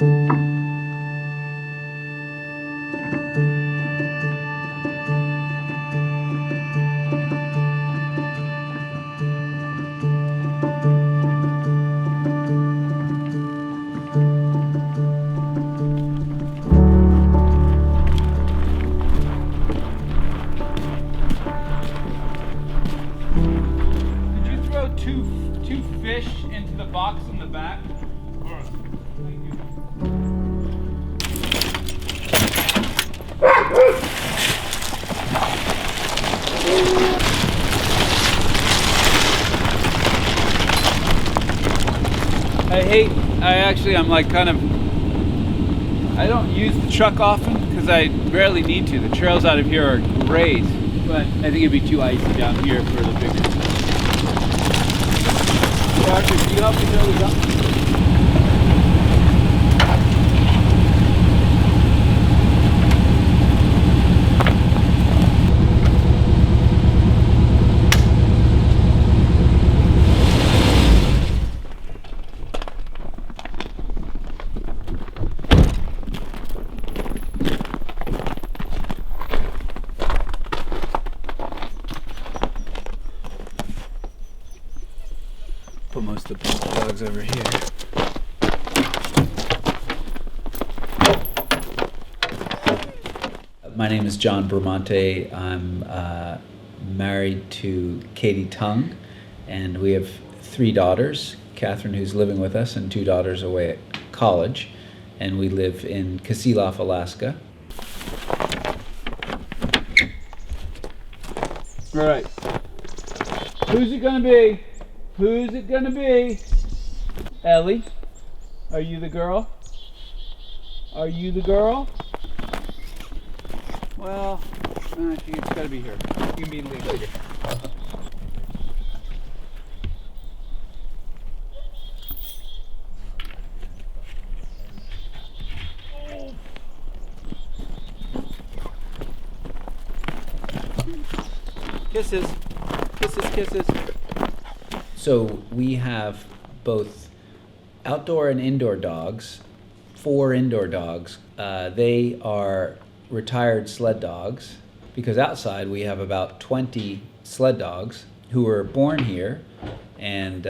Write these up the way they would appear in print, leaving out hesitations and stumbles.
Two fish into the box in the back. Thank you. I'm like I don't use the truck often because I rarely need to. The trails out of here are great, but I think it'd be too icy down here for the bigger. Doctor, can you help me know this up? Put most of the dogs over here. My name is John Bramante. I'm married to Katie Tung, and we have 3 daughters, Catherine, who's living with us, and 2 daughters away at college, and we live in Kasilof, Alaska. All right, who's it gonna be? Who's it gonna be? Ellie, are you the girl? Are you the girl? Well, I think it's gotta be here. You can be later. Kisses, kisses, kisses. So we have both outdoor and indoor dogs, 4 indoor dogs. They are retired sled dogs because outside we have about 20 sled dogs who were born here and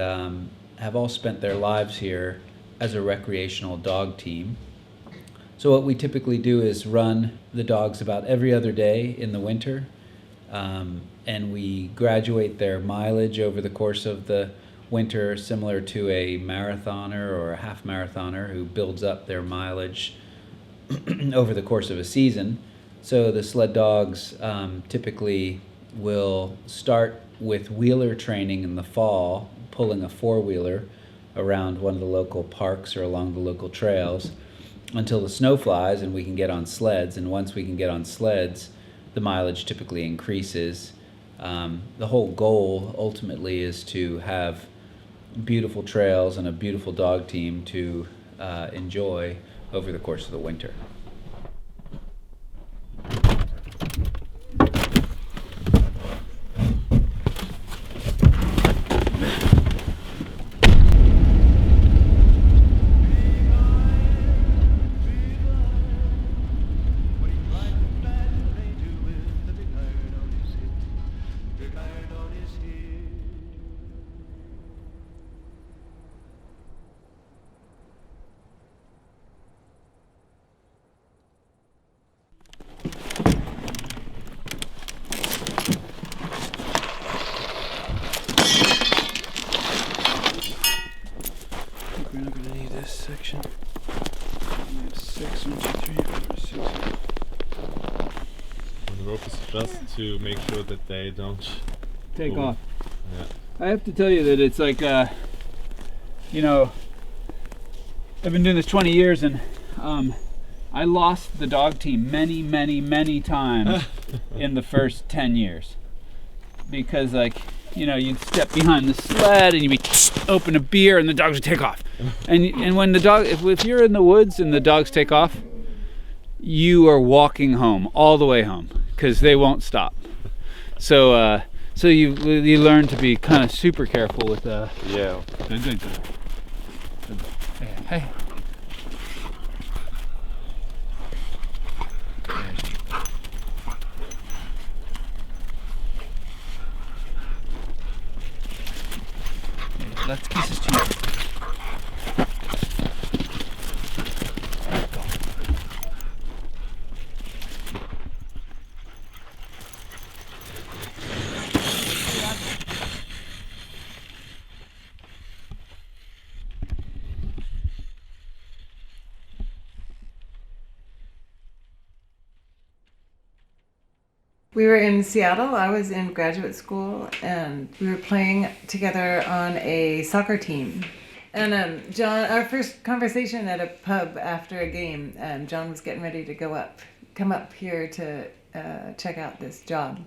have all spent their lives here as a recreational dog team. So what we typically do is run the dogs about every other day in the winter. And we graduate their mileage over the course of the winter, similar to a marathoner or a half marathoner who builds up their mileage over the course of a season. So the sled dogs typically will start with wheeler training in the fall, pulling a 4-wheeler around one of the local parks or along the local trails until the snow flies and we can get on sleds. And once we can get on sleds, the mileage typically increases. The whole goal ultimately is to have beautiful trails and a beautiful dog team to enjoy over the course of the winter. We're not going to need this section. We have 6, 1, 2, 3, 4, 6. The rope is just to make sure that they don't Take move. off. Yeah. I have to tell you that it's like, you know, I've been doing this 20 years and I lost the dog team many times in the first 10 years. Because like, you know, you'd step behind the sled and you'd be open a beer and the dogs would take off. And when the dog, if you're in the woods and the dogs take off, you are walking home, all the way home, because they won't stop. So so you learn to be kind of super careful with Yeah. Good. Hey. That's kisses to you. We were in Seattle. I was in graduate school, and we were playing together on a soccer team. And John, our first conversation at a pub after a game, John was getting ready to come up here to check out this job.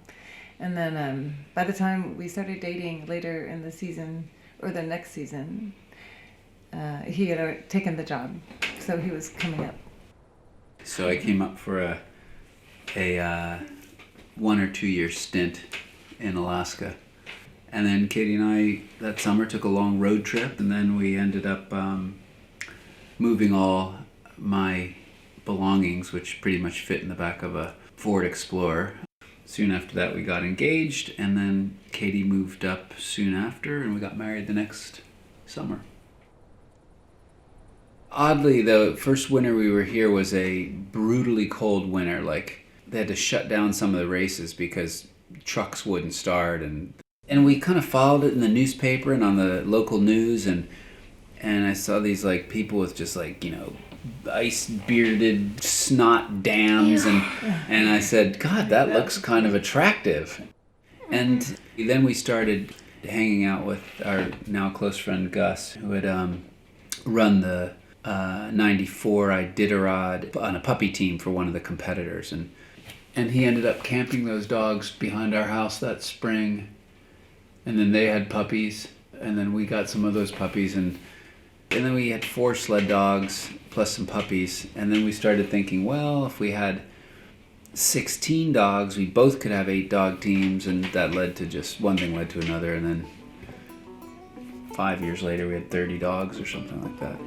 And then by the time we started dating later in the season, or the next season, he had taken the job, so he was coming up. So I came up for a 1 or 2 year stint in Alaska. And then Katie and I, that summer, took a long road trip, and then we ended up moving all my belongings, which pretty much fit in the back of a Ford Explorer. Soon after that, we got engaged, and then Katie moved up soon after, and we got married the next summer. Oddly, the first winter we were here was a brutally cold winter. Like, they had to shut down some of the races because trucks wouldn't start, and we kind of followed it in the newspaper and on the local news, and I saw these like people with just like, you know, ice bearded snot dams, and I said, God, that looks kind of attractive. And then we started hanging out with our now close friend Gus, who had run the 94 Iditarod on a puppy team for one of the competitors, and he ended up camping those dogs behind our house that spring, and then they had puppies, and then we got some of those puppies, and then we had 4 sled dogs plus some puppies, and then we started thinking, well, if we had 16 dogs, we both could have 8 dog teams, and that led to just one thing led to another, and then 5 years later we had 30 dogs or something like that.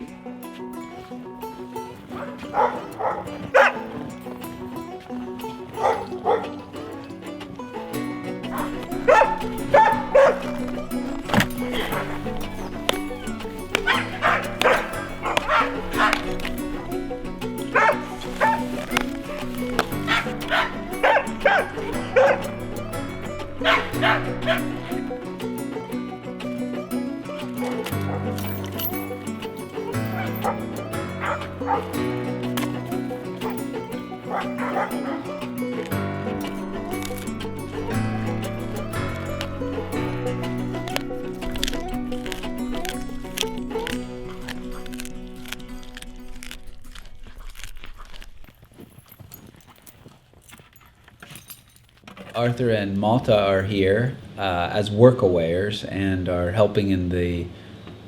Arthur and Malta are here as workawayers and are helping in the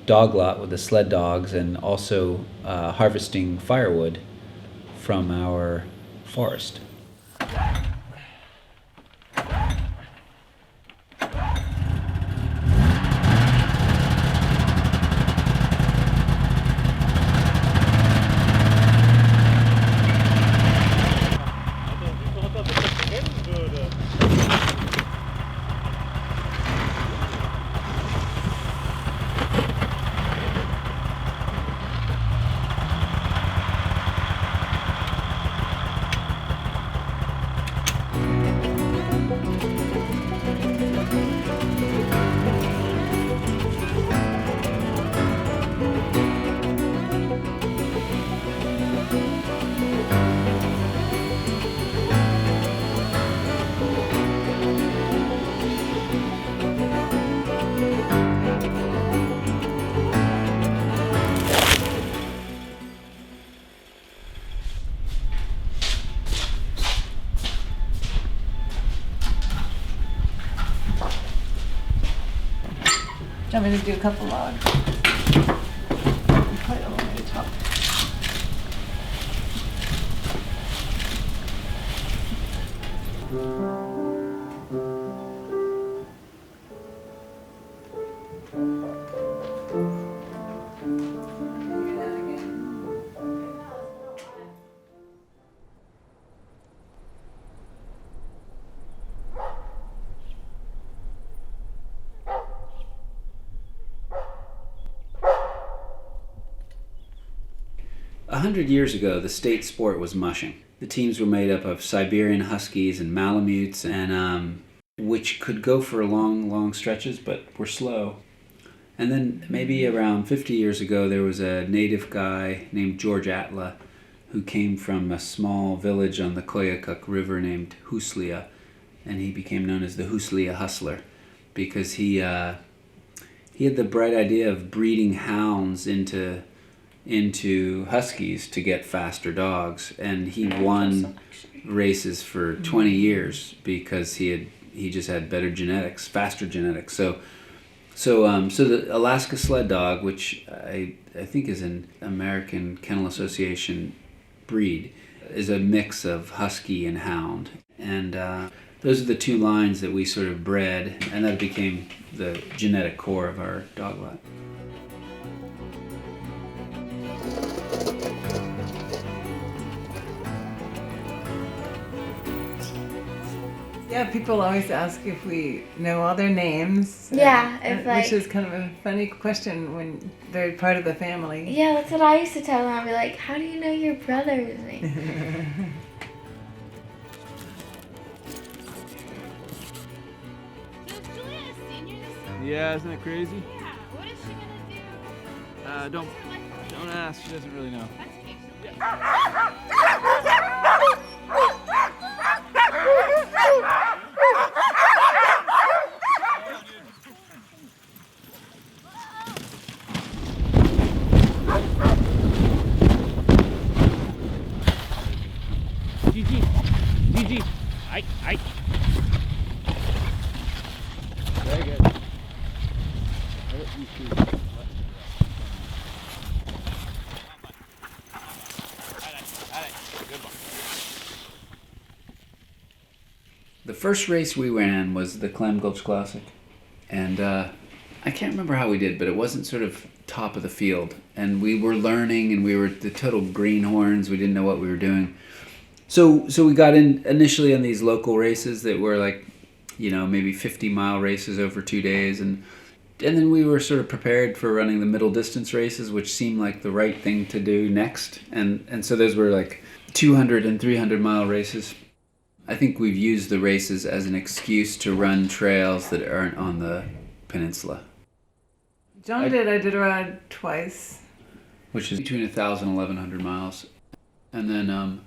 dog lot with the sled dogs, and also harvesting firewood from our forest. I'm going to do a couple logs. Quite a long way to talk. 100 years ago, the state sport was mushing. The teams were made up of Siberian Huskies and Malamutes, and which could go for long, long stretches, but were slow. And then maybe around 50 years ago, there was a native guy named George Atla who came from a small village on the Koyukuk River named Huslia, and he became known as the Huslia Hustler because he had the bright idea of breeding hounds into huskies to get faster dogs, and he won races for 20 years because he just had better genetics, faster genetics. So the Alaska Sled Dog, which I think is an American Kennel Association breed, is a mix of husky and hound, and those are the two lines that we sort of bred, and that became the genetic core of our dog lot. Yeah, people always ask if we know all their names. Yeah, which is kind of a funny question when they're part of the family. Yeah, that's what I used to tell them. I'd be like, how do you know your brother's name? Yeah, isn't it crazy? Yeah, what is she gonna do? Don't ask. She doesn't really know. That's okay. Gigi, I. Very good. The first race we ran was the Clem Gulch Classic, and I can't remember how we did, but it wasn't sort of top of the field, and we were learning, and we were the total greenhorns. We didn't know what we were doing. So we got in initially on these local races that were like, maybe 50-mile races over 2 days, and then we were sort of prepared for running the middle distance races, which seemed like the right thing to do next, and so those were like 200 and 300-mile races. I think we've used the races as an excuse to run trails that aren't on the peninsula. John did Iditarod twice, which is between 1,000 and 1,100 miles, and then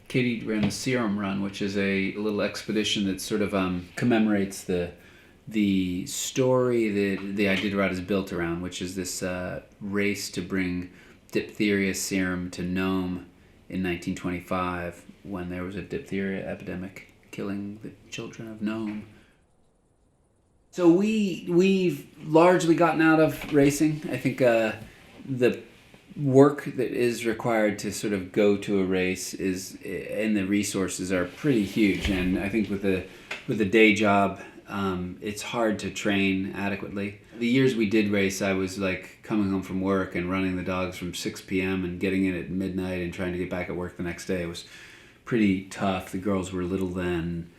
Katie ran the Serum Run, which is a little expedition that sort of commemorates the story that the Iditarod is built around, which is this race to bring diphtheria serum to Nome in 1925 when there was a diphtheria epidemic killing the children of Nome. So we've largely gotten out of racing. I think the work that is required to sort of go to a race and the resources are pretty huge, and I think with the day job it's hard to train adequately. The years we did race, I was like coming home from work and running the dogs from 6 p.m. and getting in at midnight and trying to get back at work the next day. It was pretty tough. The girls were little then.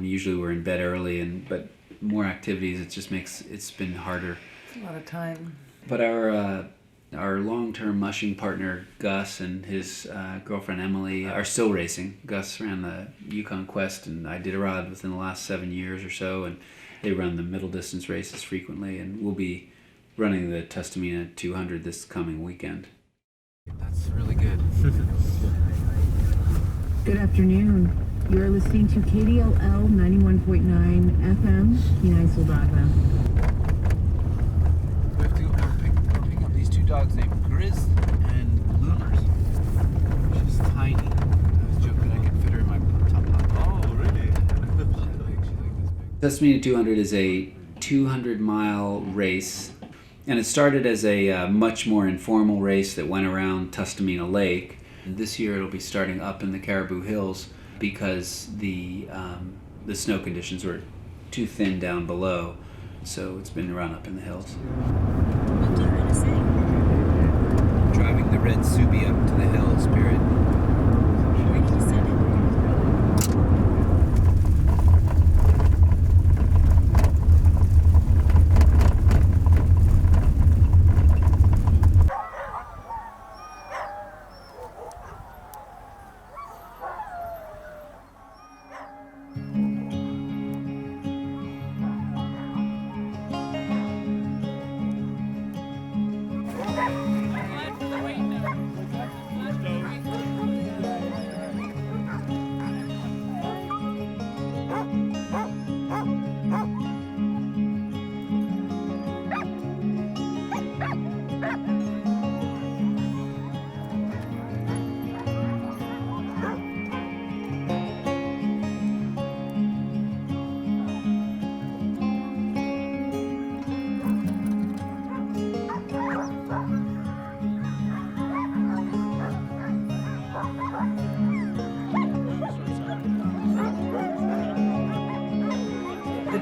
Usually we're in bed early, but more activities, it's been harder. It's a lot of time. But our long-term mushing partner, Gus, and his girlfriend, Emily, are still racing. Gus ran the Yukon Quest and Iditarod within the last 7 years or so, and they run the middle distance races frequently, and we'll be running the Tustamina 200 this coming weekend. That's really good. Good afternoon. You are listening to KDLL 91.9 FM, Kenai-Soldotna. We're picking up these two dogs named Grizz and Lunars. She's tiny. I was joking I could fit her in my top pot. Oh, really? She's like this big. Tustamina 200 is a 200-mile race, and it started as a much more informal race that went around Tustamina Lake. This year it'll be starting up in the Caribou Hills because the snow conditions were too thin down below, so it's been run up in the hills. What do you want to say? Driving the red Subi up to the hill, Spirit. When he said it.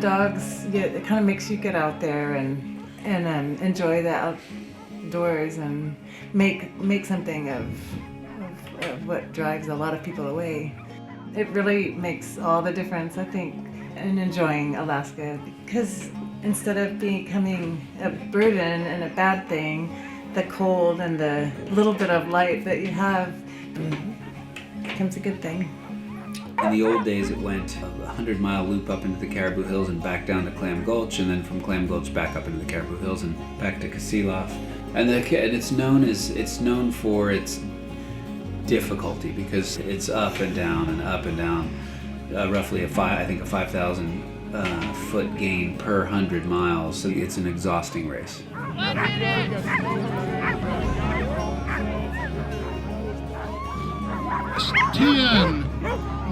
dogs, it kind of makes you get out there and enjoy the outdoors and make something of what drives a lot of people away. It really makes all the difference, I think, in enjoying Alaska, because instead of becoming a burden and a bad thing, the cold and the little bit of light that you have becomes a good thing. In the old days, it went a 100-mile loop up into the Caribou Hills and back down to Clam Gulch, and then from Clam Gulch back up into the Caribou Hills and back to Kasilof. And it's known for its difficulty because it's up and down and up and down. Roughly a 5,000 foot gain per 100 miles. So it's an exhausting race. 10,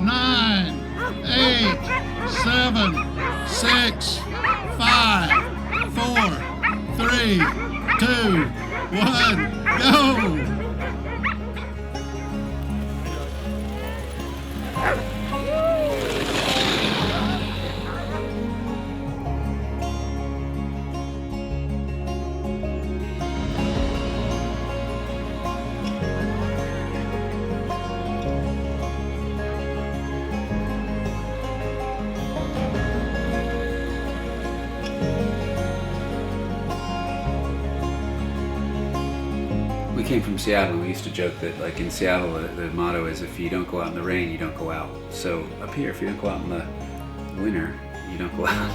9, 8, 7, 6, 5, 4, 3, 2, 1, go! We came from Seattle, and we used to joke that, like in Seattle, the motto is if you don't go out in the rain, you don't go out. So up here, if you don't go out in the winter, you don't go out.